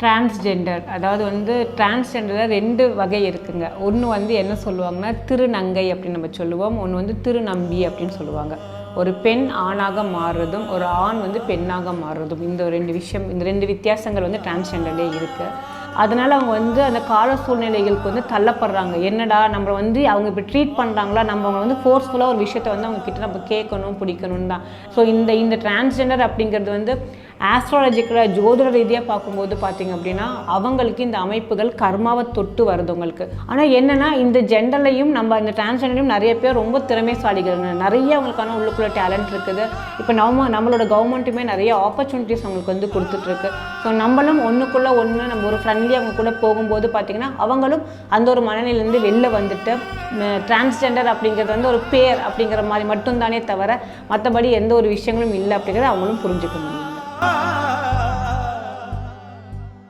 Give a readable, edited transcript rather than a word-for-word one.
Transgender, அதாவது வந்து டிரான்ஸ்ஜெண்டரில் 2 வகை இருக்குங்க. ஒன்று வந்து என்ன சொல்லுவாங்கன்னா திருநங்கை அப்படின்னு நம்ம சொல்லுவோம், ஒன்று வந்து திருநம்பி அப்படின்னு சொல்லுவாங்க. ஒரு பெண் ஆணாக மாறுறதும் ஒரு ஆண் வந்து பெண்ணாக மாறுறதும், இந்த 2 விஷயம், இந்த 2 வித்தியாசங்கள் வந்து டிரான்ஸ்ஜெண்டர்லேயே இருக்குது. அதனால் அவங்க வந்து அந்த கால சூழ்நிலைகளுக்கு வந்து தள்ளப்படுறாங்க. என்னடா நம்ம வந்து அவங்க இப்போ ட்ரீட் பண்ணுறாங்களா, நம்ம அவங்க வந்து ஃபோர்ஸ்ஃபுல்லாக ஒரு விஷயத்தை வந்து அவங்க கிட்ட நம்ம கேட்கணும் பிடிக்கணும் தான். ஸோ இந்த டிரான்ஸ்ஜெண்டர் அப்படிங்கிறது வந்து ஆஸ்ட்ராலஜிக்கலாக ஜோதிட ரீதியாக பார்க்கும்போது பார்த்திங்க அப்படின்னா அவங்களுக்கு இந்த அமைப்புகள் கர்மாவை தொட்டு வருது உங்களுக்கு. ஆனால் என்னென்னா இந்த ஜெண்டர்லையும் நம்ம இந்த டிரான்ஸ்ஜெண்டரையும் நிறைய பேர் ரொம்ப திறமைசாலிகள், நிறைய அவங்களுக்கான உள்ளுக்குள்ள டேலண்ட் இருக்குது. இப்போ நம்மளோட கவர்மெண்ட்டுமே நிறைய ஆப்பர்ச்சுனிட்டிஸ் அவங்களுக்கு வந்து கொடுத்துட்ருக்கு. ஸோ நம்மளும் ஒன்றுக்குள்ளே ஒன்று நம்ம ஒரு ஃப்ரெண்ட்லி அவங்க கூட போகும்போது பார்த்திங்கன்னா அவங்களும் அந்த ஒரு மனநிலையிலேருந்து வெளில வந்துட்டு டிரான்ஸ்ஜெண்டர் அப்படிங்கிறது வந்து ஒரு பேர் அப்படிங்கிற மாதிரி மட்டும்தானே தவிர மற்றபடி எந்த ஒரு விஷயங்களும் இல்லை அப்படிங்கிறத அவங்களும் புரிஞ்சுக்க முடியும்.